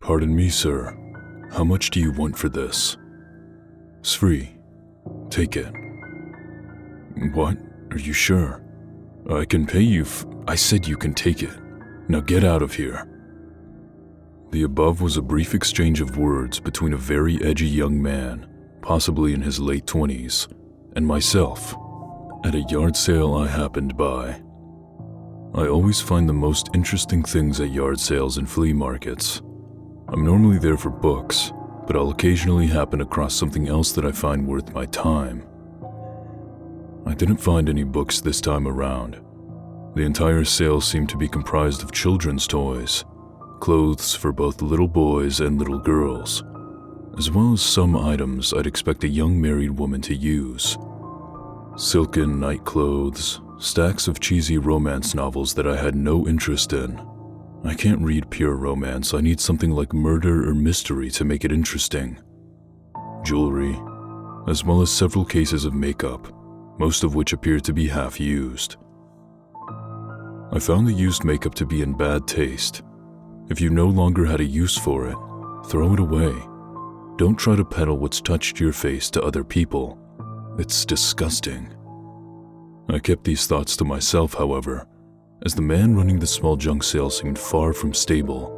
Pardon me, sir. How much do you want for this? It's free. Take it. What? Are you sure? I can pay you I said you can take it. Now get out of here. The above was a brief exchange of words between a very edgy young man, possibly in his late 20s, and myself, at a yard sale I happened by. I always find the most interesting things at yard sales and flea markets. I'm normally there for books, but I'll occasionally happen across something else that I find worth my time. I didn't find any books this time around. The entire sale seemed to be comprised of children's toys, clothes for both little boys and little girls, as well as some items I'd expect a young married woman to use. Silken night clothes, stacks of cheesy romance novels that I had no interest in. I can't read pure romance, I need something like murder or mystery to make it interesting. Jewelry, as well as several cases of makeup, most of which appeared to be half used. I found the used makeup to be in bad taste. If you no longer had a use for it, throw it away. Don't try to peddle what's touched your face to other people. It's disgusting. I kept these thoughts to myself, however, as the man running the small junk sale seemed far from stable.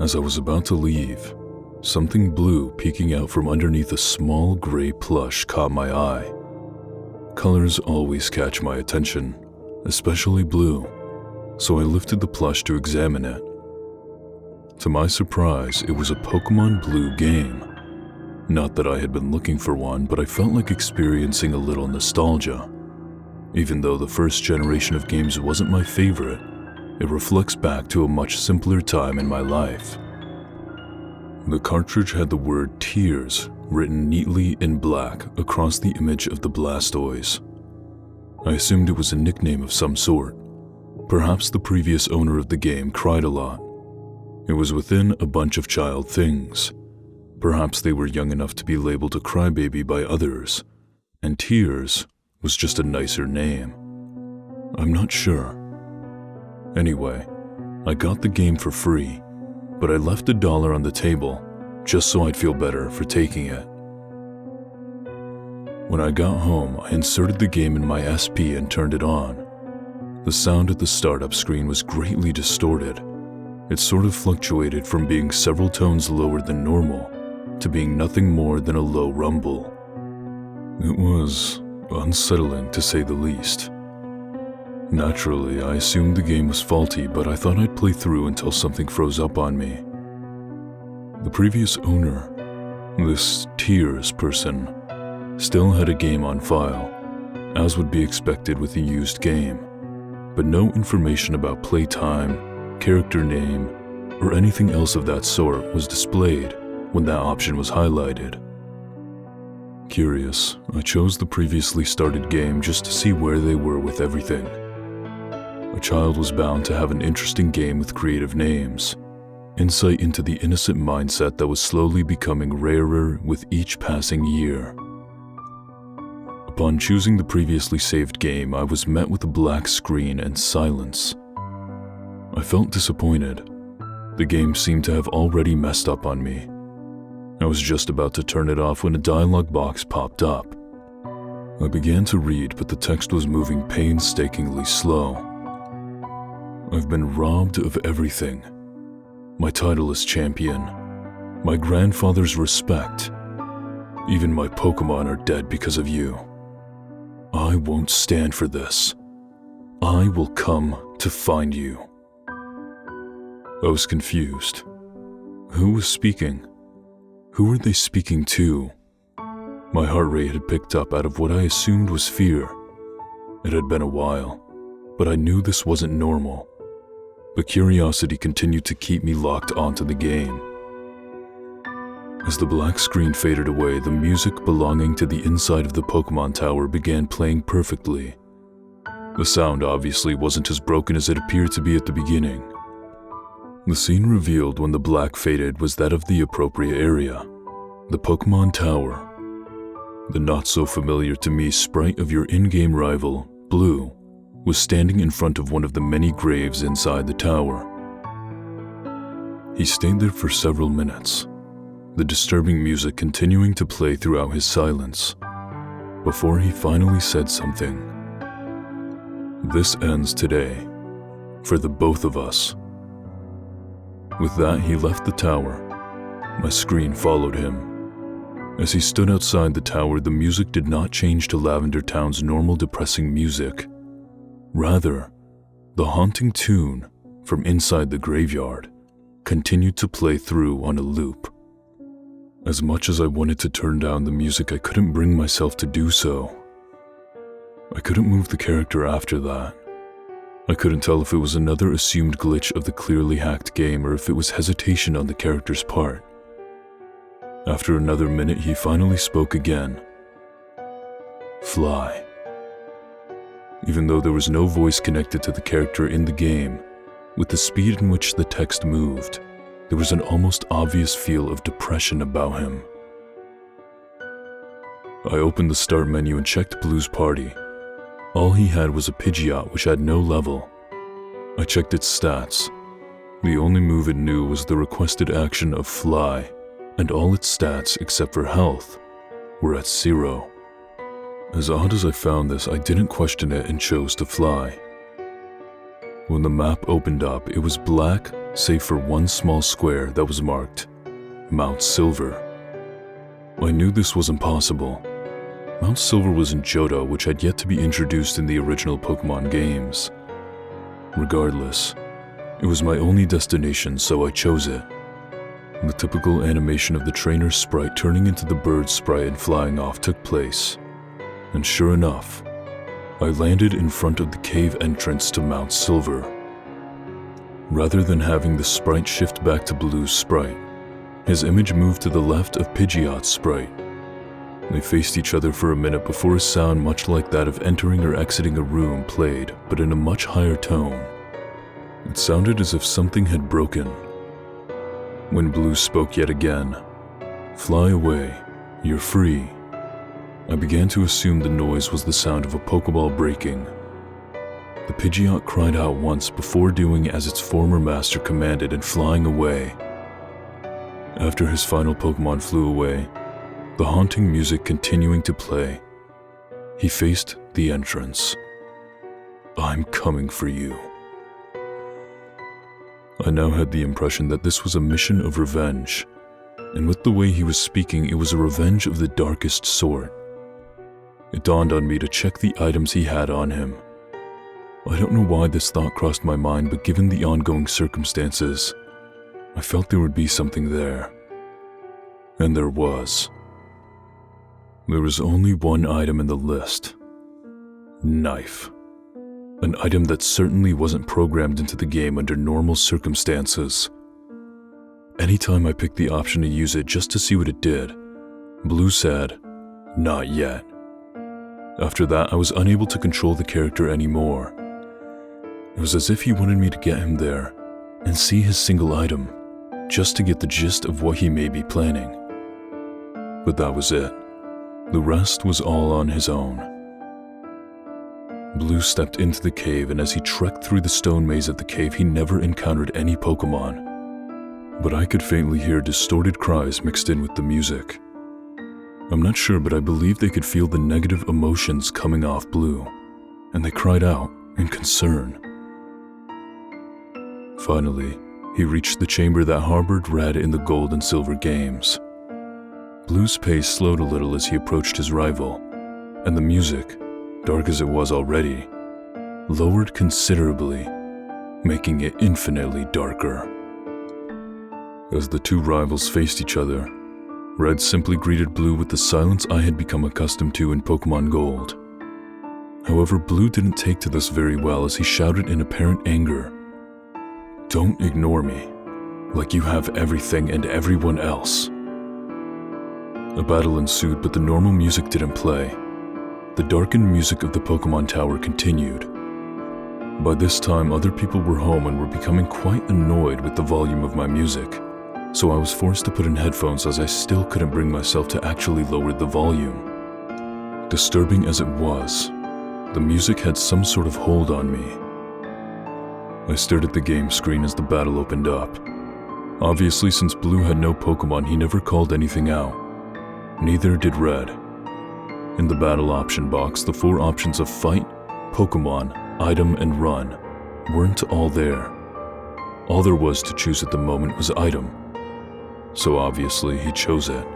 As I was about to leave, something blue peeking out from underneath a small gray plush caught my eye. Colors always catch my attention, especially blue, so I lifted the plush to examine it. To my surprise, it was a Pokémon Blue game. Not that I had been looking for one, but I felt like experiencing a little nostalgia. Even though the first generation of games wasn't my favorite, it reflects back to a much simpler time in my life. The cartridge had the word Tears written neatly in black across the image of the Blastoise. I assumed it was a nickname of some sort. Perhaps the previous owner of the game cried a lot. It was within a bunch of child things. Perhaps they were young enough to be labeled a crybaby by others, and Tears was just a nicer name. I'm not sure. Anyway, I got the game for free, but I left $1 on the table just so I'd feel better for taking it. When I got home, I inserted the game in my SP and turned it on. The sound at the startup screen was greatly distorted. It sort of fluctuated from being several tones lower than normal to being nothing more than a low rumble. It was unsettling, to say the least. Naturally, I assumed the game was faulty, but I thought I'd play through until something froze up on me. The previous owner, this Tears person, still had a game on file, as would be expected with a used game, but no information about playtime, character name, or anything else of that sort was displayed when that option was highlighted. Curious, I chose the previously started game just to see where they were with everything. A child was bound to have an interesting game with creative names, insight into the innocent mindset that was slowly becoming rarer with each passing year. Upon choosing the previously saved game, I was met with a black screen and silence. I felt disappointed. The game seemed to have already messed up on me. I was just about to turn it off when a dialog box popped up. I began to read, but the text was moving painstakingly slow. I've been robbed of everything. My title is champion. My grandfather's respect. Even my Pokémon are dead because of you. I won't stand for this. I will come to find you. I was confused. Who was speaking? Who were they speaking to? My heart rate had picked up out of what I assumed was fear. It had been a while, but I knew this wasn't normal. But curiosity continued to keep me locked onto the game. As the black screen faded away, the music belonging to the inside of the Pokémon Tower began playing perfectly. The sound obviously wasn't as broken as it appeared to be at the beginning. The scene revealed when the black faded was that of the appropriate area, the Pokémon Tower. The not-so-familiar-to-me sprite of your in-game rival, Blue, was standing in front of one of the many graves inside the tower. He stayed there for several minutes, the disturbing music continuing to play throughout his silence, before he finally said something. "This ends today, for the both of us." With that, he left the tower. My screen followed him. As he stood outside the tower, the music did not change to Lavender Town's normal depressing music. Rather, the haunting tune from inside the graveyard continued to play through on a loop. As much as I wanted to turn down the music, I couldn't bring myself to do so. I couldn't move the character after that. I couldn't tell if it was another assumed glitch of the clearly hacked game or if it was hesitation on the character's part. After another minute, he finally spoke again. "Fly." Even though there was no voice connected to the character in the game, with the speed in which the text moved, there was an almost obvious feel of depression about him. I opened the start menu and checked Blue's party. All he had was a Pidgeot which had no level. I checked its stats. The only move it knew was the requested action of Fly, and all its stats, except for health, were at 0. As odd as I found this, I didn't question it and chose to fly. When the map opened up, it was black, save for one small square that was marked Mount Silver. I knew this was impossible. Mount Silver was in Johto, which had yet to be introduced in the original Pokémon games. Regardless, it was my only destination, so I chose it. The typical animation of the trainer's sprite turning into the bird sprite and flying off took place. And sure enough, I landed in front of the cave entrance to Mount Silver. Rather than having the sprite shift back to Blue's sprite, his image moved to the left of Pidgeot's sprite. They faced each other for a minute before a sound much like that of entering or exiting a room played, but in a much higher tone. It sounded as if something had broken. When Blue spoke yet again, "Fly away, you're free," I began to assume the noise was the sound of a Pokeball breaking. The Pidgeot cried out once before doing as its former master commanded and flying away. After his final Pokemon flew away, the haunting music continuing to play, he faced the entrance. "I'm coming for you." I now had the impression that this was a mission of revenge, and with the way he was speaking, it was a revenge of the darkest sort. It dawned on me to check the items he had on him. I don't know why this thought crossed my mind, but given the ongoing circumstances, I felt there would be something there. And there was. There was only one item in the list. Knife. An item that certainly wasn't programmed into the game under normal circumstances. Anytime I picked the option to use it just to see what it did, Blue said, "Not yet." After that, I was unable to control the character anymore. It was as if he wanted me to get him there and see his single item, just to get the gist of what he may be planning. But that was it. The rest was all on his own. Blue stepped into the cave, and as he trekked through the stone maze of the cave, he never encountered any Pokemon. But I could faintly hear distorted cries mixed in with the music. I'm not sure, but I believe they could feel the negative emotions coming off Blue, and they cried out in concern. Finally, he reached the chamber that harbored Red in the Gold and Silver games. Blue's pace slowed a little as he approached his rival, and the music, dark as it was already, lowered considerably, making it infinitely darker. As the two rivals faced each other, Red simply greeted Blue with the silence I had become accustomed to in Pokémon Gold. However, Blue didn't take to this very well as he shouted in apparent anger, "Don't ignore me, like you have everything and everyone else." A battle ensued, but the normal music didn't play. The darkened music of the Pokémon Tower continued. By this time, other people were home and were becoming quite annoyed with the volume of my music, so I was forced to put in headphones as I still couldn't bring myself to actually lower the volume. Disturbing as it was, the music had some sort of hold on me. I stared at the game screen as the battle opened up. Obviously, since Blue had no Pokémon, he never called anything out. Neither did Red. In the battle option box, the 4 options of Fight, Pokémon, Item, and Run weren't all there. All there was to choose at the moment was Item, so obviously he chose it.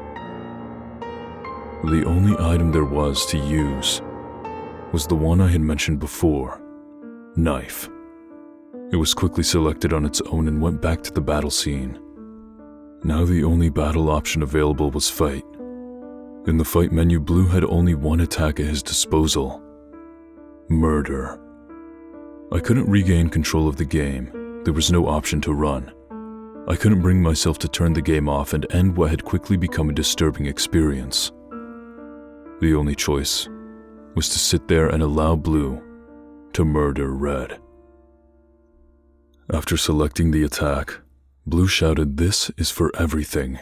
The only item there was to use was the one I had mentioned before, Knife. It was quickly selected on its own and went back to the battle scene. Now the only battle option available was Fight. In the Fight menu, Blue had only one attack at his disposal: Murder. I couldn't regain control of the game. There was no option to run. I couldn't bring myself to turn the game off and end what had quickly become a disturbing experience. The only choice was to sit there and allow Blue to murder Red. After selecting the attack, Blue shouted, "This is for everything,"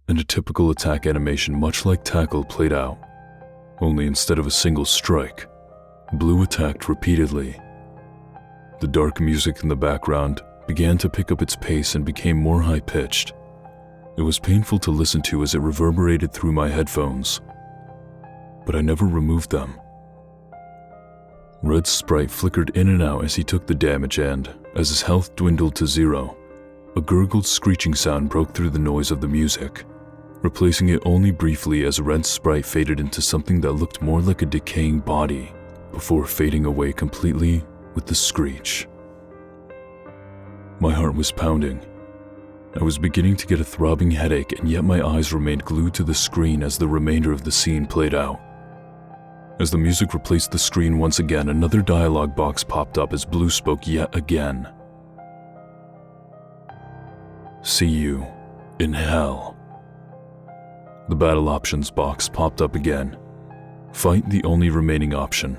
and a typical attack animation much like Tackle played out, only instead of a single strike, Blue attacked repeatedly. The dark music in the background began to pick up its pace and became more high-pitched. It was painful to listen to as it reverberated through my headphones, but I never removed them. Red's sprite flickered in and out as he took the damage, and, as his health dwindled to 0, a gurgled screeching sound broke through the noise of the music, replacing it only briefly as Red's sprite faded into something that looked more like a decaying body, before fading away completely with the screech. My heart was pounding. I was beginning to get a throbbing headache, and yet my eyes remained glued to the screen as the remainder of the scene played out. As the music replaced the screen once again, another dialogue box popped up as Blue spoke yet again. "See you in hell." The battle options box popped up again. Fight, the only remaining option.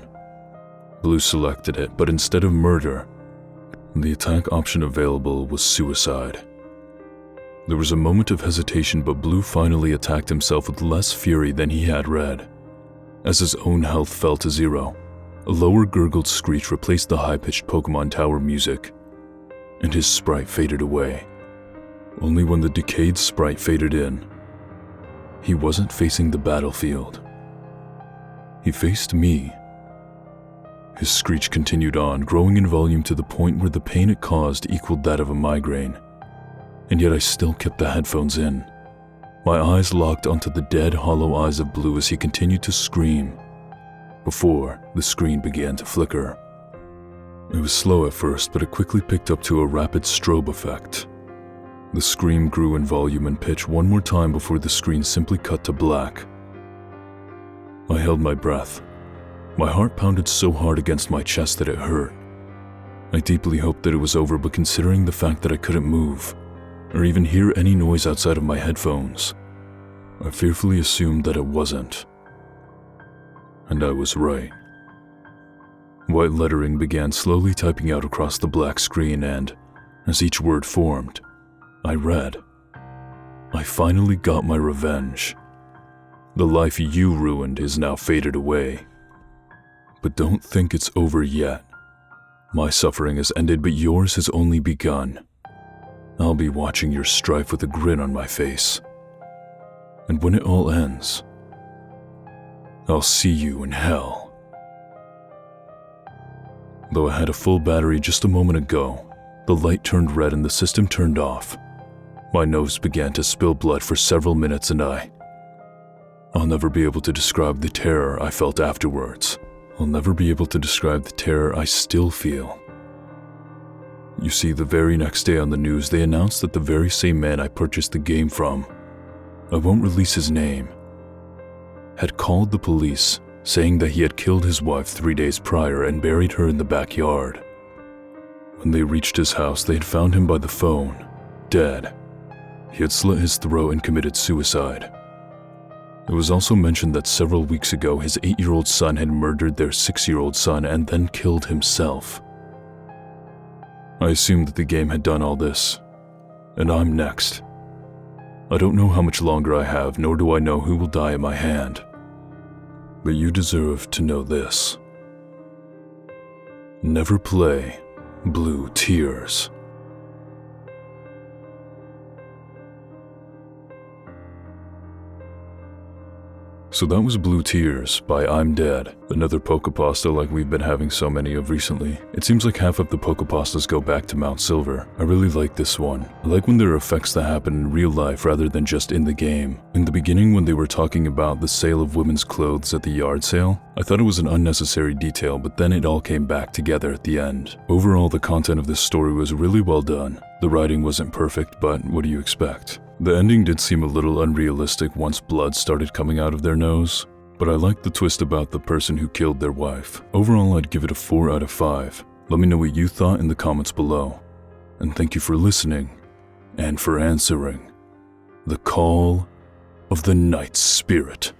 Blue selected it, but instead of murder, the attack option available was suicide. There was a moment of hesitation, but Blue finally attacked himself with less fury than he had Red. As his own health fell to 0, a lower gurgled screech replaced the high-pitched Pokémon Tower music, and his sprite faded away. Only when the decayed sprite faded in, he wasn't facing the battlefield. He faced me. His screech continued on, growing in volume to the point where the pain it caused equaled that of a migraine. And yet I still kept the headphones in. My eyes locked onto the dead, hollow eyes of Blue as he continued to scream, before the screen began to flicker. It was slow at first, but it quickly picked up to a rapid strobe effect. The scream grew in volume and pitch one more time before the screen simply cut to black. I held my breath. My heart pounded so hard against my chest that it hurt. I deeply hoped that it was over, but considering the fact that I couldn't move, or even hear any noise outside of my headphones, I fearfully assumed that it wasn't. And I was right. White lettering began slowly typing out across the black screen, and, as each word formed, I read, "I finally got my revenge. The life you ruined is now faded away. But don't think it's over yet. My suffering has ended, but yours has only begun. I'll be watching your strife with a grin on my face. And when it all ends, I'll see you in hell." Though I had a full battery just a moment ago, the light turned red and the system turned off. My nose began to spill blood for several minutes, and I'll never be able to describe the terror I felt afterwards. I'll never be able to describe the terror I still feel. You see, the very next day on the news, they announced that the very same man I purchased the game from, I won't release his name, had called the police, saying that he had killed his wife 3 days prior and buried her in the backyard. When they reached his house, they had found him by the phone, dead. He had slit his throat and committed suicide. It was also mentioned that several weeks ago, his 8-year-old son had murdered their 6-year-old son and then killed himself. I assumed that the game had done all this, and I'm next. I don't know how much longer I have, nor do I know who will die at my hand. But you deserve to know this. Never play Blue Tears. So that was Blue Tears by I'm Dead, another Poképasta like we've been having so many of recently. It seems like half of the Poképastas go back to Mount Silver. I really like this one. I like when there are effects that happen in real life rather than just in the game. In the beginning when they were talking about the sale of women's clothes at the yard sale, I thought it was an unnecessary detail, but then it all came back together at the end. Overall, the content of this story was really well done. The writing wasn't perfect, but what do you expect? The ending did seem a little unrealistic once blood started coming out of their nose, but I liked the twist about the person who killed their wife. Overall, I'd give it a 4 out of 5. Let me know what you thought in the comments below. And thank you for listening, and for answering the call of the Night Spirit.